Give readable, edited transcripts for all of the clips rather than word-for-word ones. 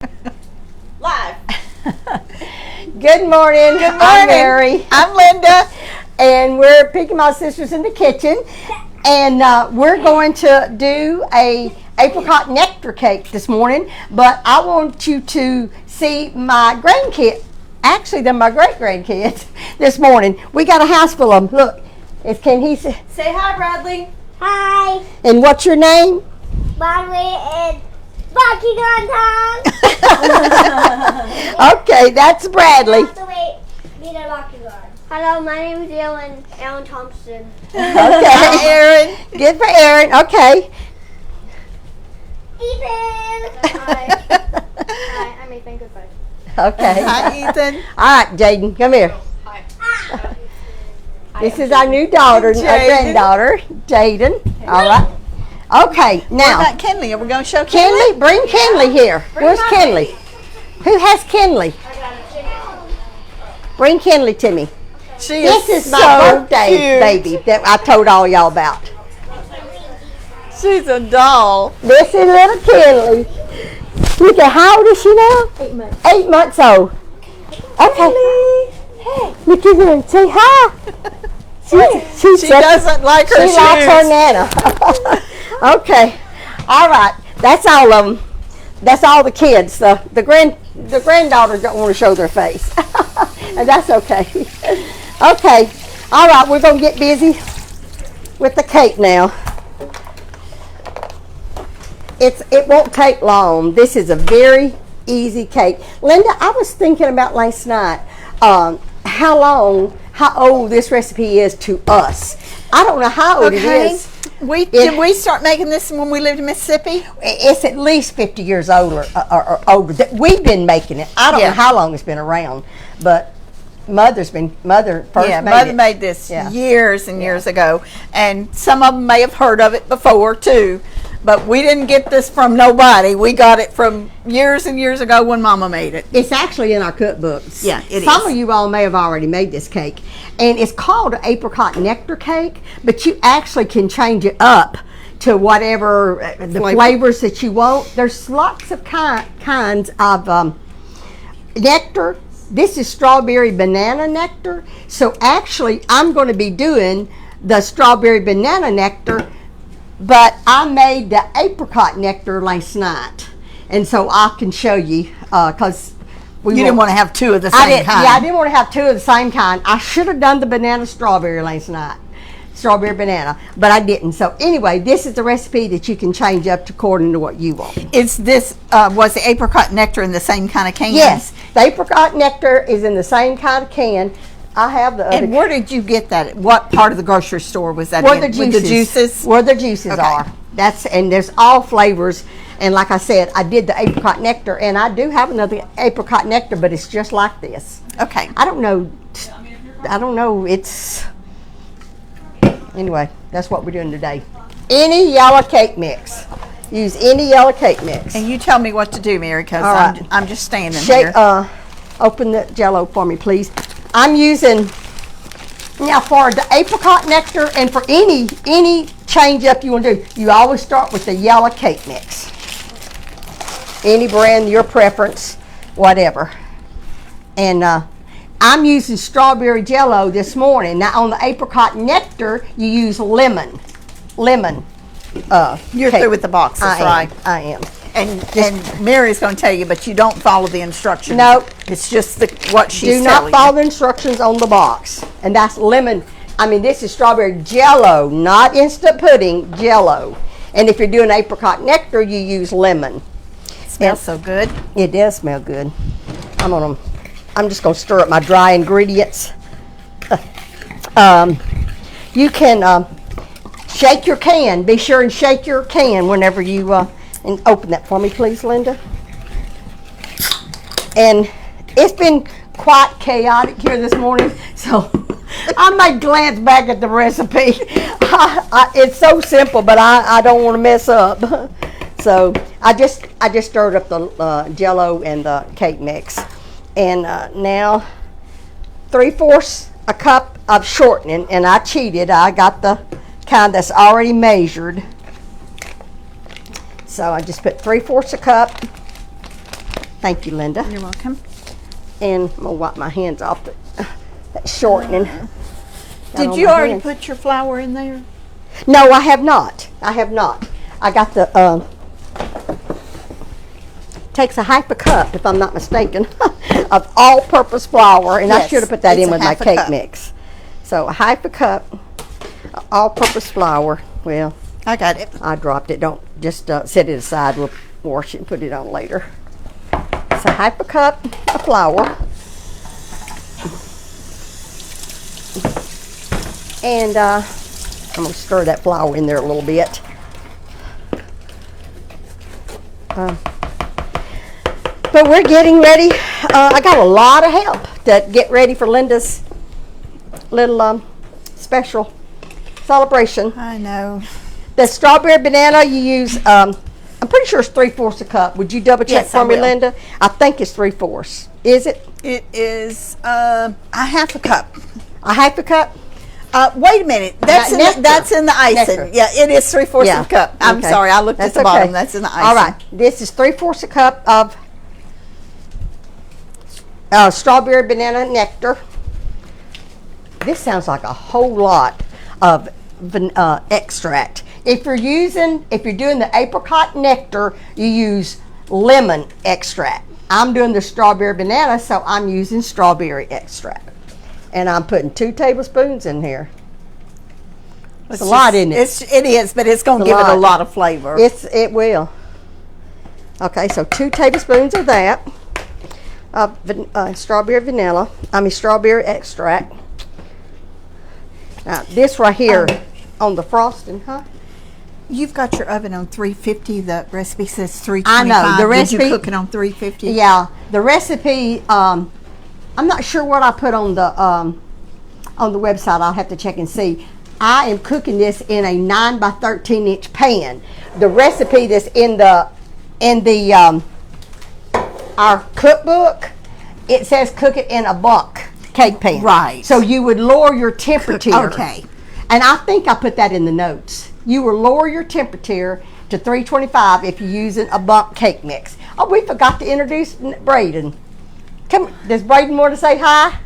Live. Good morning. Good morning. I'm Mary. I'm Linda. And we're Piggy Mouse Sisters in the kitchen. And we're going to do a apricot nectar cake this morning. But I want you to see my grandkids. Actually, they're my great-grandkids this morning. We got a house full of them. Look, can he say hi, Bradley. Hi, And what's your name? Bradley and Bucky Gun time. Okay, that's Bradley. Hello, my name is Aaron Thompson. Okay, Aaron. Good for Aaron. Okay. Ethan. Hi, I'm Ethan. Goodbye. Okay. Hi, Ethan. All right, Jaden, come here. This is our new daughter, our Jaden. granddaughter, Jaden. All right. Okay, What now, about Kenley? Are we going to show Kenley, bring Kenley here. Where's Kenley? Who has Kenley? Bring Kenley to me. She This is my so birthday cute. baby that I told all y'all about. She's a doll. This is little Kenley. Look at how old is she now? 8 months. 8 months old. Okay. Hey. Look at her and say hi. She doesn't like her She shoes. likes her nana. Okay. All right. That's all of them. That's all the kids. The granddaughters don't want to show their face. And that's okay. Okay. All right. We're going to get busy with the cake now. It won't take long. This is a very easy cake. Linda, I was thinking about last night how old this recipe is to us. I don't know how old it is. Did we start making this when we lived in Mississippi? It's at least 50 years older or older. We've been making it. I don't know how long it's been around, but Mother first Mother made this years and years ago, and some of them may have heard of it before too, but we didn't get this from nobody. We got it from years and years ago when Mama made it. It's actually in our cookbooks. Yeah, it Some is. of you all may have already made this cake, and it's called an apricot nectar cake, but you actually can change it up to whatever the flavors that you want. There's lots of kinds of nectar. This is strawberry banana nectar. So actually, I'm going to be doing the strawberry banana nectar, but I made the apricot nectar last night. And so I can show you, because You didn't want to have two of the same kind. Yeah, I didn't want to have two of the same kind. I should have done the banana strawberry last night. Strawberry banana, but I didn't. So anyway, this is the recipe that you can change up to according to what you want. Is this, was the apricot nectar in the same kind of can? Yes, the apricot nectar is in the same kind of can. I have the other. And where did you get that? What part of the grocery store was that Where in? the juices, With the juices? Where the juices Okay. are. And there's all flavors. And like I said, I did the apricot nectar, and I do have another apricot nectar, but it's just like this. Okay. I don't know. It's anyway. That's what we're doing today. Any yellow cake mix. Use any yellow cake mix. And you tell me what to do, Mary, because All right. I'm just standing here. Open the Jell-O for me, please. I'm using now for the apricot nectar, and for any change up you want to do. You always start with the yellow cake mix. Any brand, your preference, whatever. And I'm using strawberry Jell-O this morning. Now on the apricot nectar, you use lemon. You're cake. through with the boxes, right? I am. And Mary's going to tell you, but you don't follow the instructions. Nope. It's just what she's Do telling not follow you. the instructions on the box. And that's lemon. I mean, this is strawberry Jell-O, not instant pudding, Jell-O. And if you're doing apricot nectar, you use lemon. It smells so good. It does smell good. I'm just going to stir up my dry ingredients. You can shake your can. Be sure and shake your can whenever you and open that for me, please, Linda. And it's been quite chaotic here this morning, so I may glance back at the recipe. It's so simple, but I don't want to mess up. So I just stirred up the Jell-O and the cake mix, and now 3/4 a cup of shortening, and I cheated. I got the kind that's already measured. So I just put 3/4 a cup Thank you, Linda. You're welcome. And I'm gonna wipe my hands off that shortening. Did you already put your flour in there? No, I have not. I got the, takes a half a cup, if I'm not mistaken, of all-purpose flour, and I should have put that in with my cake mix. So a half a cup of all-purpose flour. Well, I got it. I dropped it. Don't just set it aside. We'll wash it and put it on later. It's a half a cup of flour. And I'm going to stir that flour in there a little bit. But we're getting ready. I got a lot of help to get ready for Linda's little special celebration. I know. The strawberry banana you use, I'm pretty sure it's 3/4 a cup. Would you double check for me, Linda? I think it's 3/4. Is it? It is a half a cup. A half a cup? Wait a minute. That's in the icing. Nectar. Yeah, it is 3/4 of a cup. I'm sorry, I looked at the bottom. That's in the icing. All right. This is 3/4 a cup of strawberry banana nectar. This sounds like a whole lot of extract. If you're doing the apricot nectar, you use lemon extract. I'm doing the strawberry banana, so I'm using strawberry extract. And I'm putting 2 tablespoons in here. It's a lot, isn't it? It is, but it's going to give it a lot of flavor. It will. Okay, so 2 tablespoons of that. Strawberry extract. Now, this right here on the frosting, You've got your oven on 350. The recipe says 325. I know. The recipe. Did you cook it on 350? Yeah. The recipe, I'm not sure what I put on the website. I'll have to check and see. I am cooking this in a 9 by 13 inch pan. The recipe that's in our cookbook, it says cook it in a bundt cake pan. Right. So you would lower your temperature. Okay. And I think I put that in the notes. You will lower your temperature to 325 if you're using a bundt cake mix. Oh, we forgot to introduce Braden. Come, does Braden want to say hi?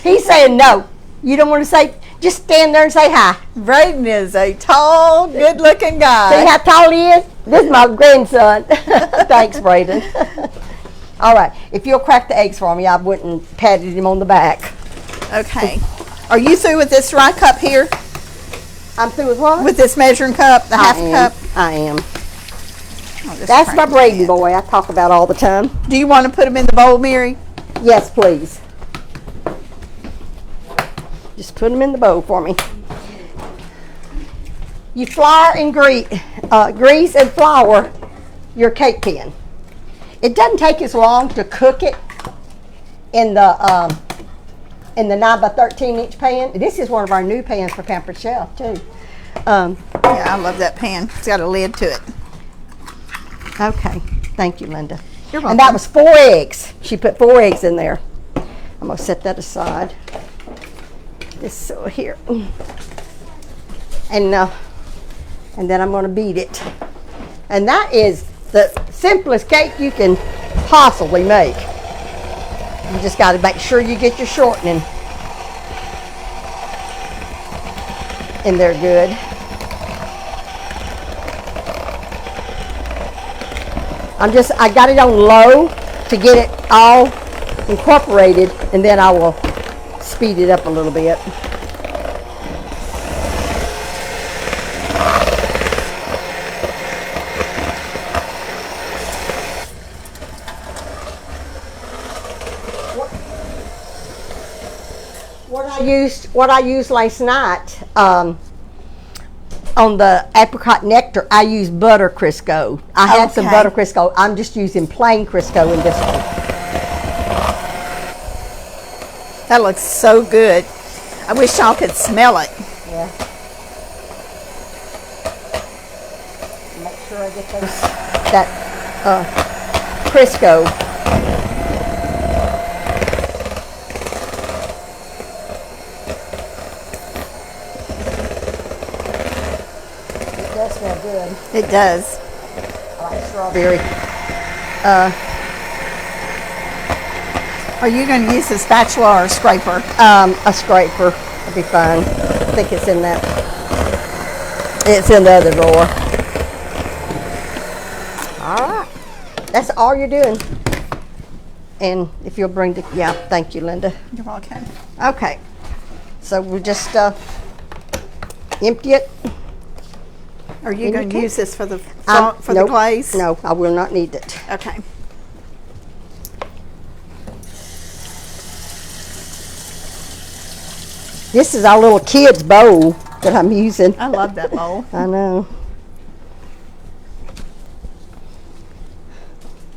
He's saying no. You don't want to say, just stand there and say hi. Braden is a tall, good-looking guy. See how tall he is? This is my grandson. Thanks, Braden. All right, if you'll crack the eggs for me, I wouldn't patted him on the back. Okay. Are you through with this rye cup here? I'm through with what? With this measuring cup, the half cup? I am. Oh, that's my Braden boy I talk about all the time. Do you want to put him in the bowl, Mary? Yes, please. Just put them in the bowl for me. You flour and grease and flour your cake pan. It doesn't take as long to cook it in the 9 by 13 inch pan. This is one of our new pans for Pampered Chef too. Yeah, I love that pan. It's got a lid to it. Okay, thank you, Linda. You're welcome. And that was 4 eggs. She put 4 eggs in there. I'm gonna set that aside. This here, and then I'm gonna beat it. And that is the simplest cake you can possibly make. You just got to make sure you get your shortening in there good. I got it on low to get it all incorporated, and then I will speed it up a little bit. What I used last night on the apricot nectar, I used butter Crisco. I had some butter Crisco. I'm just using plain Crisco in this one. That looks so good. I wish y'all could smell it. Yeah. Make sure I get that Crisco. It does smell good. It does. I like strawberry. Are you going to use a spatula or a scraper? A scraper would be fine. I think it's in that. It's in the other drawer. All right. That's all you're doing. And if you'll bring the, yeah, thank you, Linda. You're welcome. Okay. So we'll just empty it. Are you going to use this for the Nope. the glaze? No, I will not need it. Okay. This is our little kid's bowl that I'm using. I love that bowl. I know.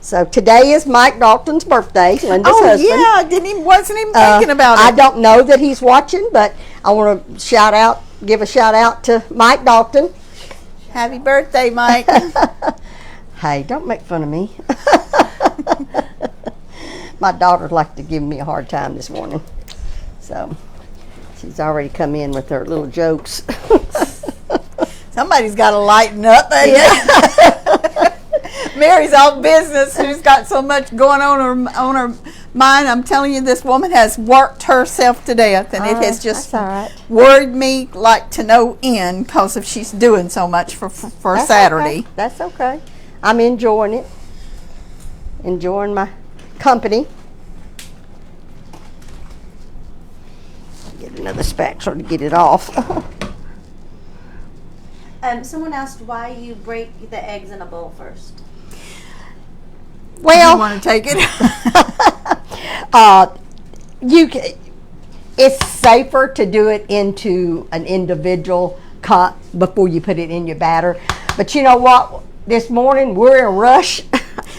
So today is Mike Dalton's birthday, Linda's husband. Yeah, wasn't even thinking about it. I don't know that he's watching, but I want to give a shout out to Mike Dalton. Happy birthday, Mike. Hey, don't make fun of me. My daughter's like to give me a hard time this morning. So she's already come in with her little jokes. Somebody's got to lighten up. Yeah. Mary's all business. She's got so much going on her mind. I'm telling you, this woman has worked herself to death, and it has just worried me like to no end because of she's doing so much for That's Saturday. Okay. That's okay. I'm enjoying it. Enjoying my company. Get another spatula to get it off. Someone asked why you break the eggs in a bowl first. Well, You want to take it? It's safer to do it into an individual cup before you put it in your batter. But you know what? This morning we're in a rush.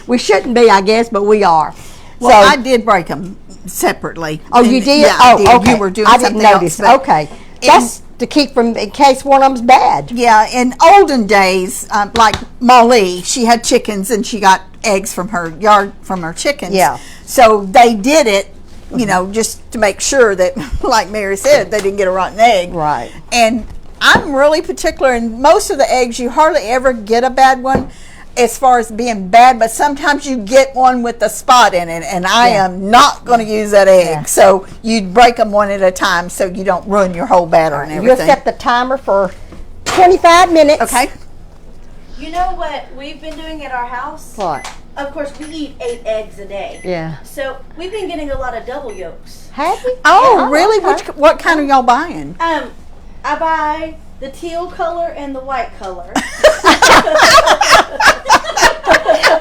We shouldn't be, I guess, but we are. Well, So- I did break them separately. Oh, you did? Yeah, I Oh, did. okay. You were doing I didn't something notice. else, but Okay. That's to keep from, in case one of them's bad. Yeah, in olden days, like Molly, she had chickens and she got eggs from her yard from her chickens. Yeah. So they did it, you know, just to make sure that, like Mary said, they didn't get a rotten egg. Right. And I'm really particular, in most of the eggs, you hardly ever get a bad one as far as being bad, but sometimes you get one with a spot in it, and I am not going to use that egg. Yeah. So you break them one at a time so you don't ruin your whole batter and You'll everything. set the timer for 25 minutes. Okay. You know what we've been doing at our house? What? Of course, we eat 8 eggs a day. Yeah. So we've been getting a lot of double yolks. Have you? Oh, Yeah, really? okay. What kind are y'all buying? I buy the teal color and the white color.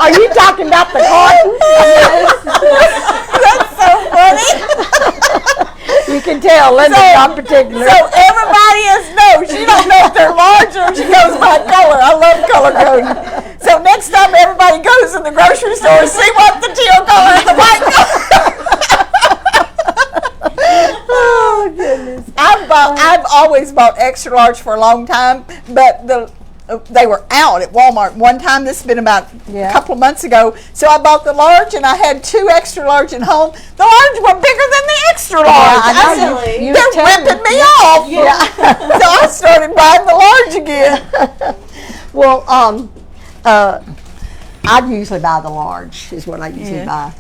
Are you talking about the carton? That's so funny. You can tell Linda's not particular. So everybody knows. She don't know if they're large or if she goes by color. I love color coding. So next time everybody goes in the grocery store, see what the teal color and the white color. Oh, goodness. I've always bought extra large for a long time, but they were out at Walmart one time. This has been about a couple of months ago. So I bought the large, and I had 2 extra large at home. The large were bigger than the extra large. I know. I said, You they're ripping me off. Yeah. So I started buying the large again. Well, I usually buy the large is what I usually buy.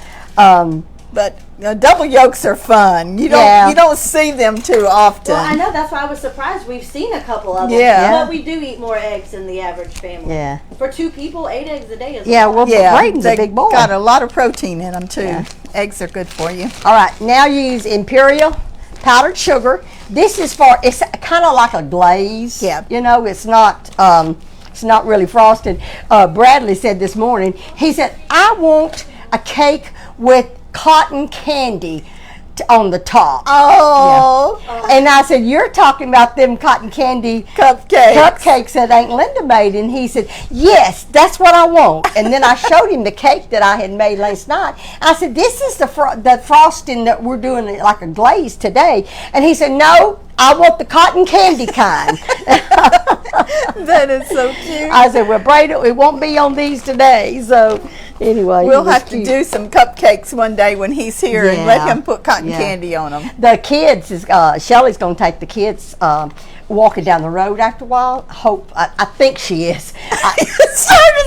But double yolks are fun. You don't see them too often. Well, I know, that's why I was surprised. We've seen a couple of them. Yeah. But we do eat more eggs than the average family. Yeah. For 2 people, 8 eggs a day is Yeah, a lot. well, Braden's a they big boy. got a lot of protein in them too. Yeah. Eggs are good for you. All right, now use Imperial powdered sugar. This is it's kind of like a glaze. Yeah. You know, it's not really frosted. Bradley said this morning, he said, I want a cake with cotton candy on the top. Oh. Yeah. And I said, you're talking about them cotton candy cupcakes that Aunt Linda made. And he said, yes, that's what I want. And then I showed him the cake that I had made last night. I said, this is the frosting that we're doing like a glaze today. And he said, no, I want the cotton candy kind. That is so cute. I said, well, Brady, it won't be on these today. So anyway. We'll have to do some cupcakes one day when he's here and let him put cotton candy on them. The kids, Shelly's going to take the kids walking down the road after a while. I think she is. It's hard to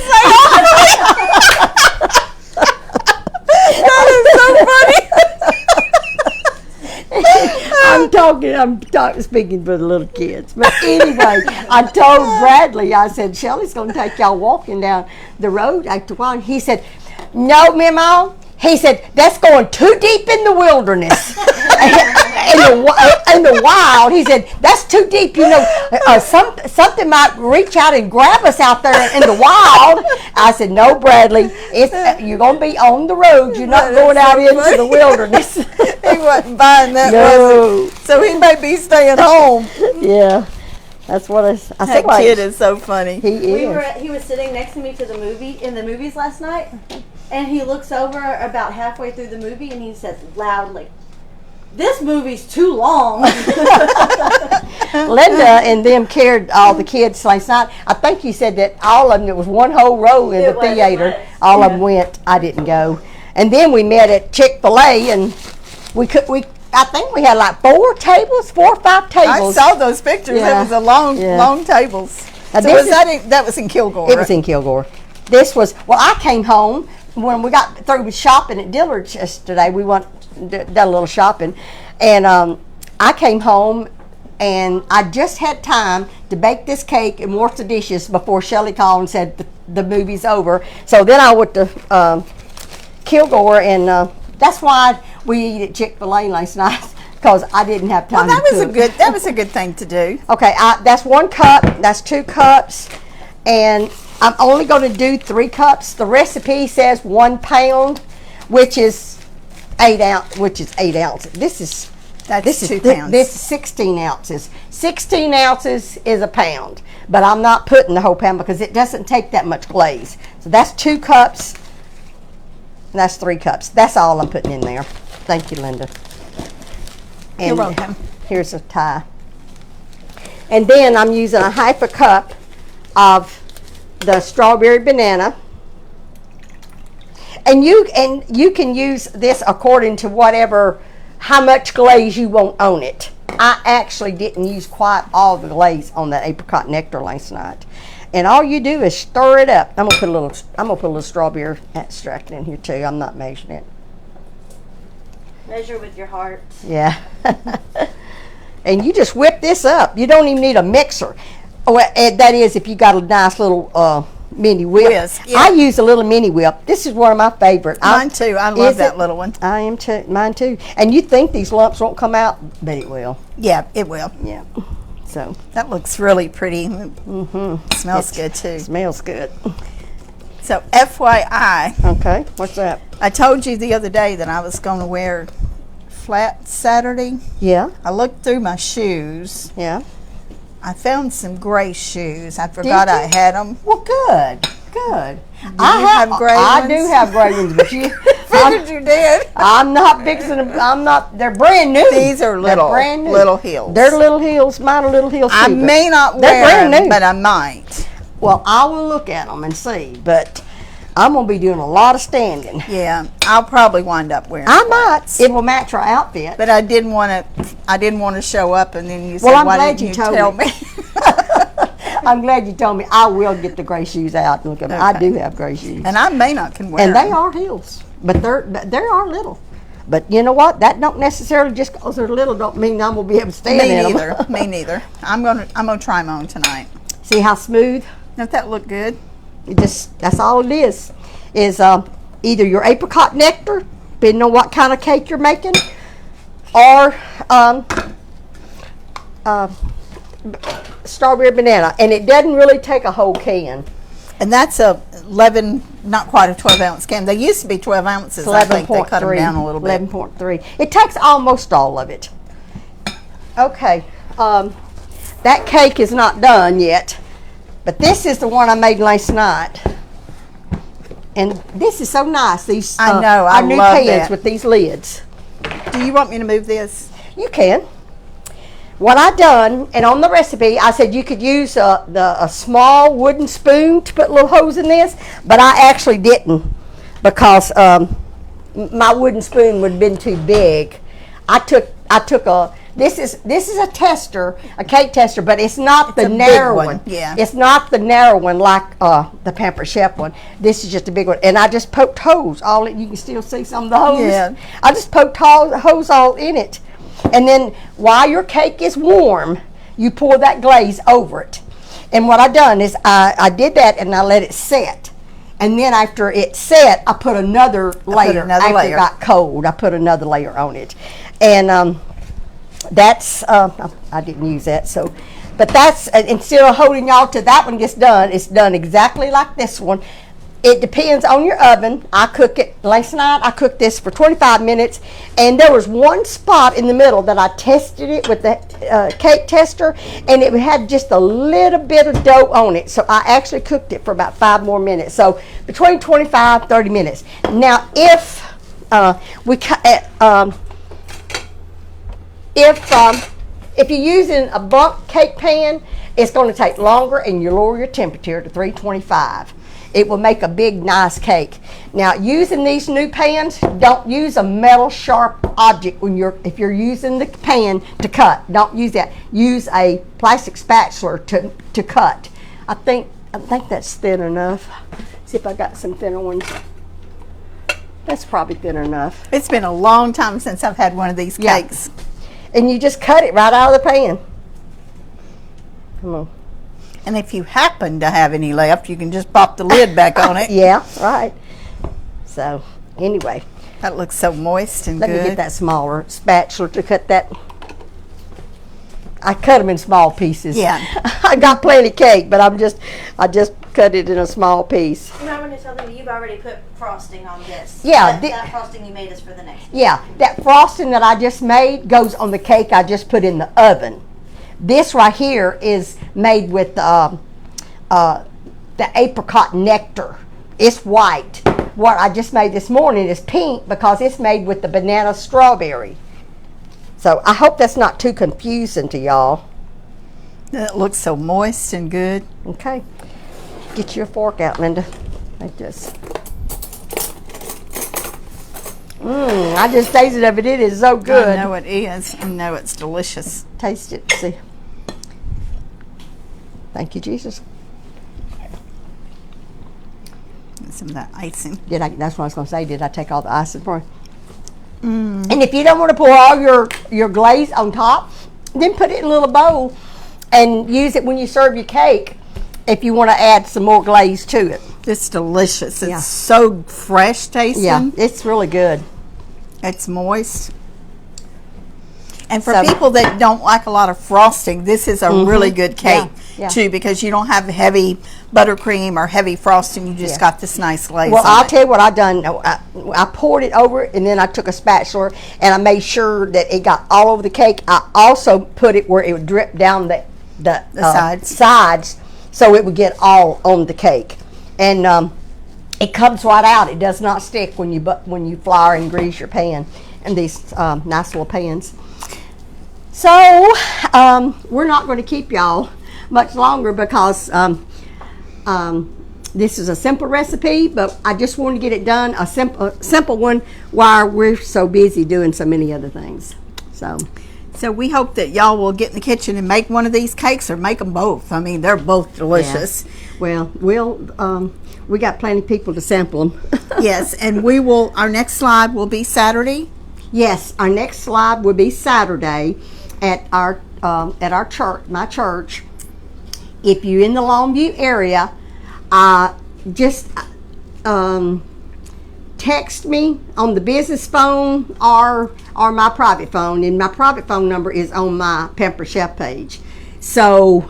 say. speaking for the little kids. But anyway, I told Bradley, I said, Shelly's going to take y'all walking down the road after a while. He said, no, Mimo. He said, that's going too deep in the wilderness. in the wild. He said, that's too deep. You know, something might reach out and grab us out there in the wild. I said, no, Bradley. You're going to be on the road. You're not going out into the wilderness. He wasn't buying that, No. was he? So he may be staying home. Yeah. That's what I said. That kid is so funny. He was sitting next to me in the movies last night, and he looks over about halfway through the movie and he says loudly, "This movie's too long." Linda and them carried all the kids last night. I think he said that all of them, it was one whole row in the theater. All of them went. I didn't go. And then we met at Chick-fil-A, and I think we had like 4 or 5 tables. I saw those pictures. Yeah. It was a long tables. So that was in Kilgore. It was in Kilgore. I came home when we got through with shopping at Dillard's yesterday. We done a little shopping, and I came home and I just had time to bake this cake and wash the dishes before Shelly called and said the movie's over. So then I went to Kilgore, and that's why we ate at Chick-fil-A last night, because I didn't have time. Well, that was a good thing to do. Okay, that's 1 cup. That's 2 cups, and I'm only going to do 3 cups. The recipe says 1 pound, which is 8 ounces. This is 2 pounds. This is 16 ounces. 16 ounces is a pound, but I'm not putting the whole pound because it doesn't take that much glaze. So that's 2 cups. That's 3 cups. That's all I'm putting in there. Thank you, Linda. And You're welcome. Here's a tie. And then I'm using a 1/2 cup of the strawberry banana. And you can use this according to how much glaze you want on it. I actually didn't use quite all the glaze on that apricot nectar last night. And all you do is stir it up. I'm gonna put a little strawberry extract in here too. I'm not measuring it. Measure with your heart. Yeah. And you just whip this up. You don't even need a mixer. That is, if you got a nice little mini whip. Whisk, yeah. I use a little mini whip. This is one of my favorite. Mine too. I love that little one. I am too. Mine too. And you think these lumps won't come out, but it will. Yeah, it will. Yeah. So that looks really pretty. Smells good too. Smells good. So FYI. Okay. What's that? I told you the other day that I was going to wear flat Saturday. Yeah. I looked through my shoes. Yeah. I found some gray shoes. I forgot I had them. Well, good. Good. I have gray ones? I do have gray ones, but you figured you did. I'm not fixing them. I'm not. They're brand new. These are brand new. Little heels. They're little heels. Mine are little heels too. I may not wear them, but I might. Well, I will look at them and see, but I'm gonna be doing a lot of standing. Yeah, I'll probably wind up wearing. I might. It will match our outfit. But I didn't want to show up, and then you said, well, I'm "Why glad didn't you you told tell me?" me? I'm glad you told me. I will get the gray shoes out and look at them. I Okay. do have gray shoes, And I may not can wear and them. they are heels, but they are little. But you know what? That don't necessarily just because they're little don't mean I'm gonna be able to stand Me in neither. them. Me neither. I'm gonna try them on tonight. See how smooth? Don't that look good? That's all it is either your apricot nectar, depending on what kind of cake you're making, or strawberry banana. And it doesn't really take a whole can. And that's a 11, not quite a 12-ounce can. They used to be 12 ounces. I think they cut them down a little bit. 11.3. It takes almost all of it. Okay, that cake is not done yet, but this is the one I made last night. And this is so nice. These I know. I our new love pans that. with these lids. Do you want me to move this? You can. What I done, and on the recipe, I said you could use a small wooden spoon to put little holes in this, but I actually didn't because my wooden spoon would have been too big. I took a. This is a tester, a cake tester, but it's not the narrow one. Yeah. It's not the narrow one like the Pampered Chef one. This is just a big one, and I just poked holes. You can still see some of the holes. Yeah. I just poked holes all in it, And then while your cake is warm, you pour that glaze over it. And what I done is I did that and I let it set. And then after it set, I put another layer. After it got cold, I put another layer on it. And that's, I didn't use that, so. But that's, instead of holding y'all till that one gets done, it's done exactly like this one. It depends on your oven. I cook it, last night I cooked this for 25 minutes, and there was one spot in the middle that I tested it with the cake tester, and it had just a little bit of dough on it. So I actually cooked it for about 5 more minutes. So between 25, 30 minutes. Now if if you're using a bunk cake pan, it's going to take longer, and you lower your temperature to 325. It will make a big, nice cake. Now, using these new pans, don't use a metal sharp object if you're using the pan to cut. Don't use that. Use a plastic spatula to cut. I think that's thin enough. See if I got some thinner ones. That's probably thin enough. It's been a long time since I've had one of these cakes. And you just cut it right out of the pan. Come on. And if you happen to have any left, you can just pop the lid back on it. Yeah, right. So, anyway. That looks so moist and good. Let me get that smaller spatula to cut that. I cut them in small pieces. Yeah. I got plenty of cake, but I just cut it in a small piece. You might want to tell them you've already put frosting on this. Yeah. That frosting you made is for the next one. Yeah, that frosting that I just made goes on the cake I just put in the oven. This right here is made with the apricot nectar. It's white. What I just made this morning is pink because it's made with the banana strawberry. So I hope that's not too confusing to y'all. It looks so moist and good. Okay. Get your fork out, Linda. Like this. I just tasted of it. It is so good. I know it is. I know it's delicious. Taste it. See. Thank you, Jesus. Some of that icing. That's what I was going to say. Did I take all the icing for you? And if you don't want to pour all your glaze on top, then put it in a little bowl and use it when you serve your cake if you want to add some more glaze to it. It's delicious. It's so fresh tasting. Yeah, it's really good. It's moist. And for people that don't like a lot of frosting, this is a really good cake too, because you don't have heavy buttercream or heavy frosting. You just got this nice glaze. Well, I'll tell you what I done. I poured it over it, and then I took a spatula and I made sure that it got all over the cake. I also put it where it would drip down the sides, so it would get all on the cake. And it comes right out. It does not stick when you flour and grease your pan. And these nice little pans. So we're not going to keep y'all much longer because this is a simple recipe, but I just want to get it done, a simple one, while we're so busy doing so many other things. So we hope that y'all will get in the kitchen and make one of these cakes, or make them both. I mean, they're both delicious. Yeah. Well, we got plenty of people to sample them. Yes, and our next slide will be Saturday. Yes, our next slide will be Saturday at our church, my church. If you're in the Longview area, just text me on the business phone or my private phone, and my private phone number is on my Pamper Chef page. So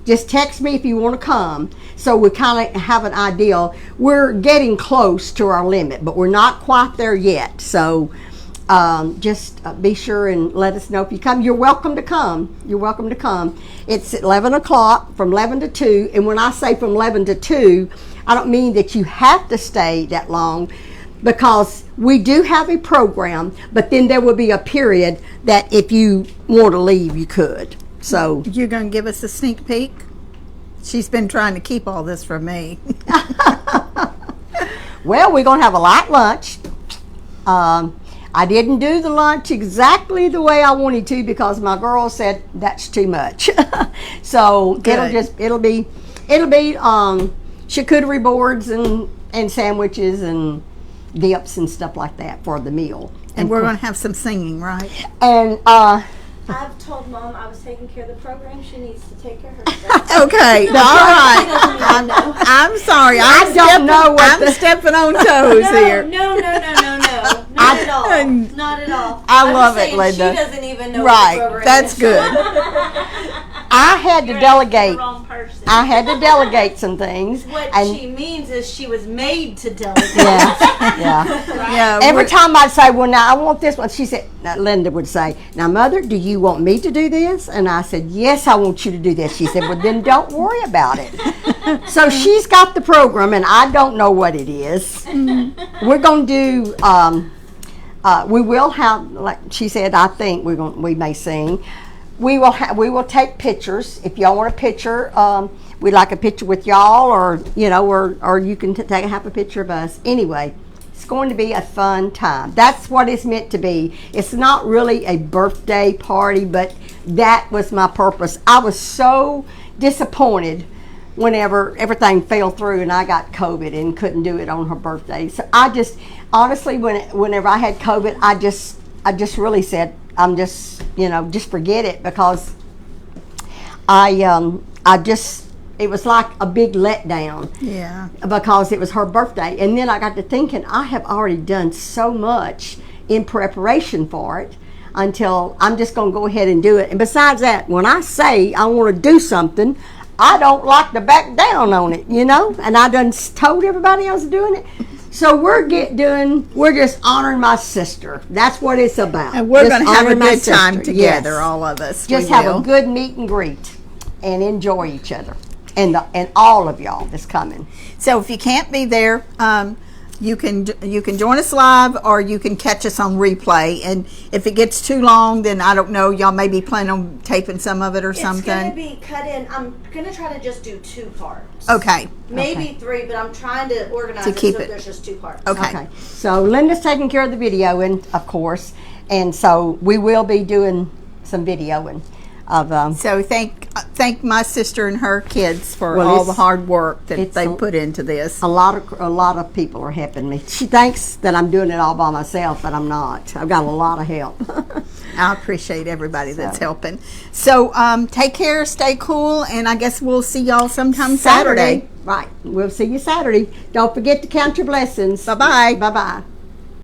just text me if you want to come, so we kind of have an idea. We're getting close to our limit, but we're not quite there yet. So just be sure and let us know if you come. You're welcome to come. You're welcome to come. It's at 11 o'clock, from 11 to 2. And when I say from 11 to 2, I don't mean that you have to stay that long, because we do have a program, but then there will be a period that if you want to leave, you could. So you're going to give us a sneak peek? She's been trying to keep all this from me. Well, we're going to have a light lunch. I didn't do the lunch exactly the way I wanted to, because my girl said that's too much. So it'll be charcuterie boards and sandwiches and dips and stuff like that for the meal. And we're going to have some singing, right? And I've told Mom I was taking care of the program. She needs to take care of herself. Okay, all right. I'm sorry. I don't know what I'm stepping on toes here. No. Not at all. Not at all. I I'm love just it, saying Linda. She doesn't even know what the Right, program that's is. good. I had to delegate. Wrong person. I had to delegate some things. What and she means is she was made to delegate. yeah. Yeah, Every time I'd say, well, now I want this one, she said, Linda would say, now, Mother, do you want me to do this? And I said, yes, I want you to do this. She said, well, then don't worry about it. So she's got the program, and I don't know what it is. We're going to do, we will have, like she said, I think we may sing. We will take pictures. If y'all want a picture, we'd like a picture with y'all, or or you can have a picture of us. Anyway, it's going to be a fun time. That's what it's meant to be. It's not really a birthday party, but that was my purpose. I was so disappointed whenever everything fell through and I got COVID and couldn't do it on her birthday. So I just, honestly, whenever I had COVID, I just really said, I'm just, just forget it, because it was like a big letdown. Yeah. Because it was her birthday. And then I got to thinking, I have already done so much in preparation for it, until I'm just going to go ahead and do it. And besides that, when I say I want to do something, I don't like to back down on it, and I done told everybody else doing it. So we're just honoring my sister. That's what it's about. And we're Just going to have a honoring my good time sister. together, Yes. all of us. Just We have will. a good meet and greet and enjoy each other, and all of y'all that's coming. So if you can't be there, you can join us live, or you can catch us on replay. And if it gets too long, then I don't know. Y'all maybe plan on taping some of it or It's something. going to be cut in. I'm going to try to just do 2 parts. Okay. Maybe 3, but I'm trying to organize To it keep so it. there's just 2 parts. Okay. So Linda's taking care of the video, and of course, and so we will be doing some videoing of. So thank my sister and her kids for Well, all it's- the hard work that it's they a- put into this. A lot of people are helping me. She thinks that I'm doing it all by myself, but I'm not. I've got a lot of help. I appreciate everybody that's helping. So take care, stay cool, and I guess we'll see y'all sometime Saturday. Right. We'll see you Saturday. Don't forget to count your blessings. Bye-bye. Bye-bye.